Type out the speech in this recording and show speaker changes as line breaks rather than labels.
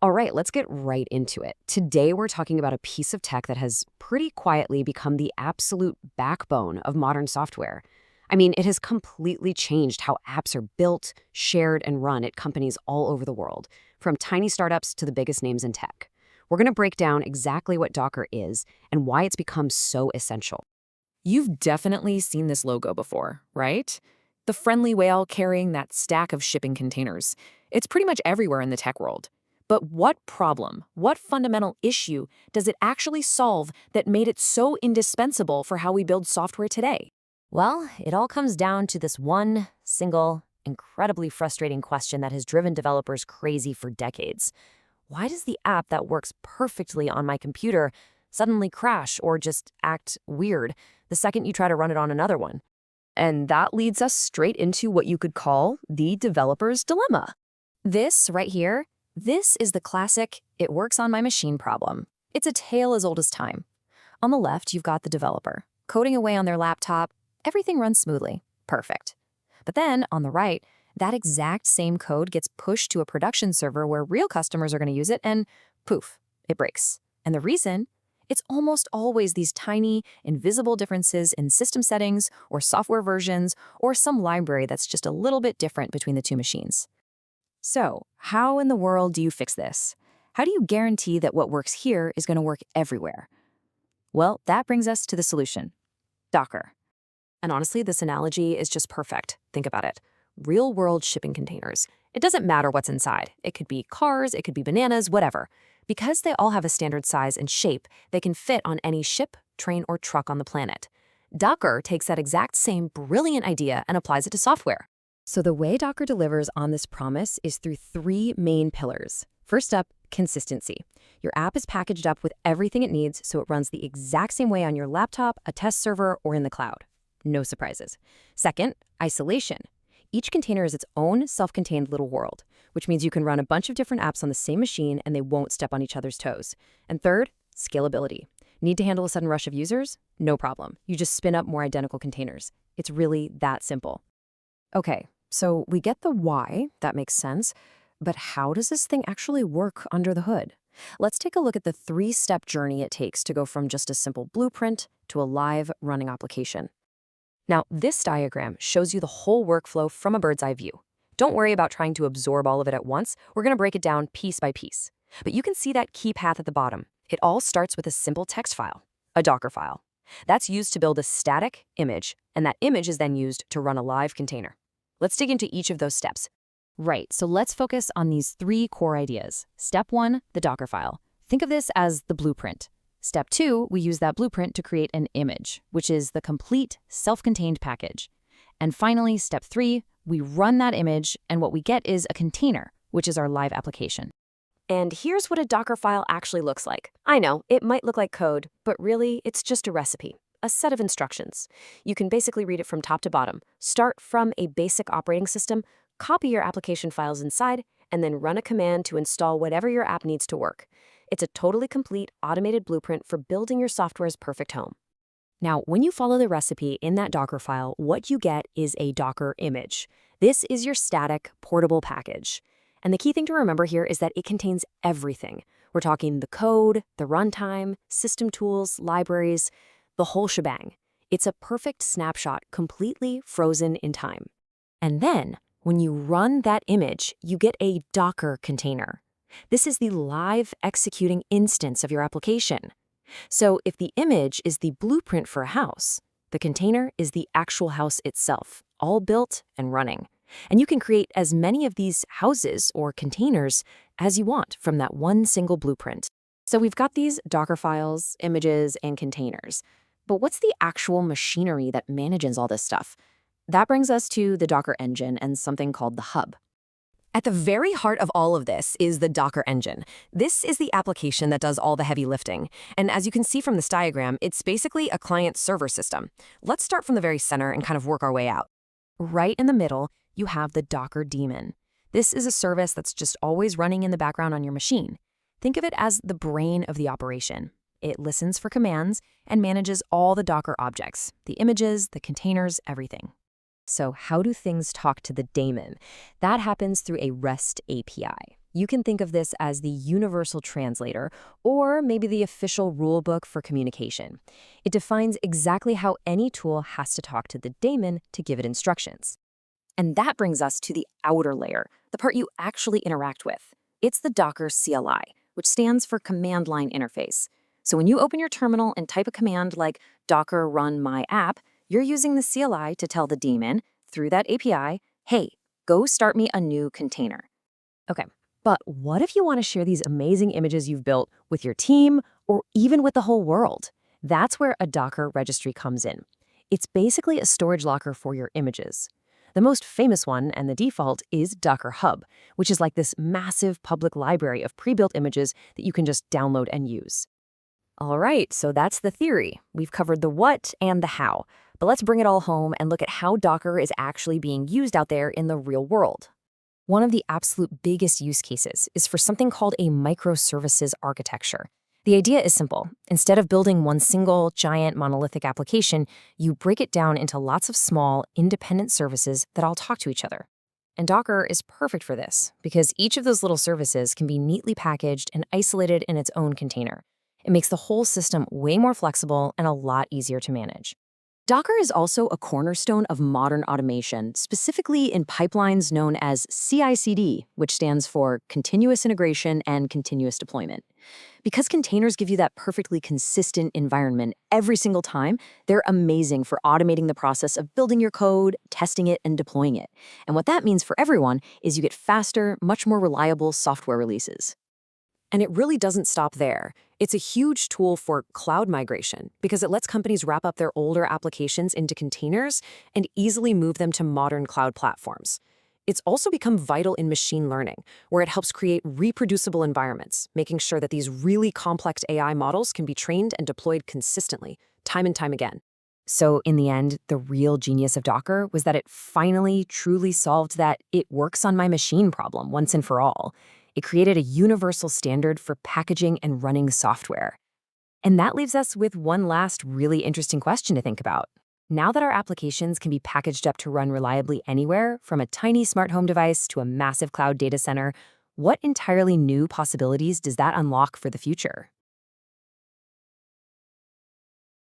All right, let's get right into it. Today, we're talking about a piece of tech that has pretty quietly become the absolute backbone of modern software. I mean, it has completely changed how apps are built, shared, and run at companies all over the world, from tiny startups to the biggest names in tech. We're going to break down exactly what Docker is and why it's become so essential.
You've definitely seen this logo before, right? The friendly whale carrying that stack of shipping containers. It's pretty much everywhere in the tech world. But what problem, what fundamental issue does it actually solve that made it so indispensable for how we build software today?
Well, it all comes down to this one single, incredibly frustrating question that has driven developers crazy for decades. Why does the app that works perfectly on my computer suddenly crash or just act weird the second you try to run it on another one?
And that leads us straight into what you could call the developer's dilemma.
This right here, this is the classic "it works on my machine" problem. It's a tale as old as time. On the left, you've got the developer, coding away on their laptop. Everything runs smoothly. Perfect. But then, on the right, that exact same code gets pushed to a production server where real customers are going to use it, and poof, it breaks. And the reason? It's almost always these tiny, invisible differences in system settings or software versions or some library that's just a little bit different between the two machines. So, how in the world do you fix this? How do you guarantee that what works here is going to work everywhere? Well, that brings us to the solution: Docker.
And honestly, this analogy is just perfect. Think about it. Real-world shipping containers. It doesn't matter what's inside. It could be cars, it could be bananas, whatever. Because they all have a standard size and shape, they can fit on any ship, train, or truck on the planet. Docker takes that exact same brilliant idea and applies it to software. So the way Docker delivers on this promise is through three main pillars. First up, consistency. Your app is packaged up with everything it needs so it runs the exact same way on your laptop, a test server, or in the cloud. No surprises. Second, isolation. Each container is its own self-contained little world, which means you can run a bunch of different apps on the same machine and they won't step on each other's toes. And third, scalability. Need to handle a sudden rush of users? No problem. You just spin up more identical containers. It's really that simple. Okay, so we get the why, that makes sense, but how does this thing actually work under the hood? Let's take a look at the three-step journey it takes to go from just a simple blueprint to a live running application. Now, this diagram shows you the whole workflow from a bird's eye view. Don't worry about trying to absorb all of it at once. We're going to break it down piece by piece. But you can see that key path at the bottom. It all starts with a simple text file, a Docker file. That's used to build a static image, and that image is then used to run a live container. Let's dig into each of those steps. Right, so let's focus on these three core ideas. Step one, the Docker file. Think of this as the blueprint. Step two, we use that blueprint to create an image, which is the complete self-contained package. And finally, step three, we run that image, and what we get is a container, which is our live application. And here's what a Docker file actually looks like. I know, it might look like code, but really, it's just a recipe, a set of instructions. You can basically read it from top to bottom. Start from a basic operating system, copy your application files inside, and then run a command to install whatever your app needs to work. It's a totally complete, automated blueprint for building your software's perfect home. Now, when you follow the recipe in that Docker file, what you get is a Docker image. This is your static, portable package. And the key thing to remember here is that it contains everything. We're talking the code, the runtime, system tools, libraries, the whole shebang. It's a perfect snapshot, completely frozen in time. And then, when you run that image, you get a Docker container. This is the live executing instance of your application. So if the image is the blueprint for a house, the container is the actual house itself, all built and running. And you can create as many of these houses or containers as you want from that one single blueprint. So we've got these Docker files, images, and containers. But what's the actual machinery that manages all this stuff? That brings us to the Docker engine and something called the hub. At the very heart of all of this is the Docker engine. This is the application that does all the heavy lifting. And as you can see from this diagram, it's basically a client-server system. Let's start from the very center and kind of work our way out. Right in the middle, you have the Docker daemon. This is a service that's just always running in the background on your machine. Think of it as the brain of the operation. It listens for commands and manages all the Docker objects, the images, the containers, everything. So how do things talk to the daemon? That happens through a REST API.
You can think of this as the universal translator, or maybe the official rulebook for communication. It defines exactly how any tool has to talk to the daemon to give it instructions. And that brings us to the outer layer, the part you actually interact with. It's the Docker CLI, which stands for Command Line Interface. So when you open your terminal and type a command like Docker run my app, you're using the CLI to tell the daemon, through that API, hey, go start me a new container. Okay, but what if you want to share these amazing images you've built with your team or even with the whole world? That's where a Docker registry comes in. It's basically a storage locker for your images. The most famous one and the default is Docker Hub, which is like this massive public library of pre-built images that you can just download and use. All right, so that's the theory. We've covered the what and the how, but let's bring it all home and look at how Docker is actually being used out there in the real world. One of the absolute biggest use cases is for something called a microservices architecture. The idea is simple. Instead of building one single, giant, monolithic application, you break it down into lots of small, independent services that all talk to each other. And Docker is perfect for this, because each of those little services can be neatly packaged and isolated in its own container. It makes the whole system way more flexible and a lot easier to manage. Docker is also a cornerstone of modern automation, specifically in pipelines known as CI/CD, which stands for Continuous Integration and Continuous Deployment. Because containers give you that perfectly consistent environment every single time, they're amazing for automating the process of building your code, testing it, and deploying it. And what that means for everyone is you get faster, much more reliable software releases. And it really doesn't stop there. It's a huge tool for cloud migration because it lets companies wrap up their older applications into containers and easily move them to modern cloud platforms. It's also become vital in machine learning, where it helps create reproducible environments, making sure that these really complex AI models can be trained and deployed consistently, time and time again. So in the end, the real genius of Docker was that it finally truly solved that "it works on my machine" problem once and for all. It created a universal standard for packaging and running software. And that leaves us with one last really interesting question to think about. Now that our applications can be packaged up to run reliably anywhere, from a tiny smart home device to a massive cloud data center, what entirely new possibilities does that unlock for the future?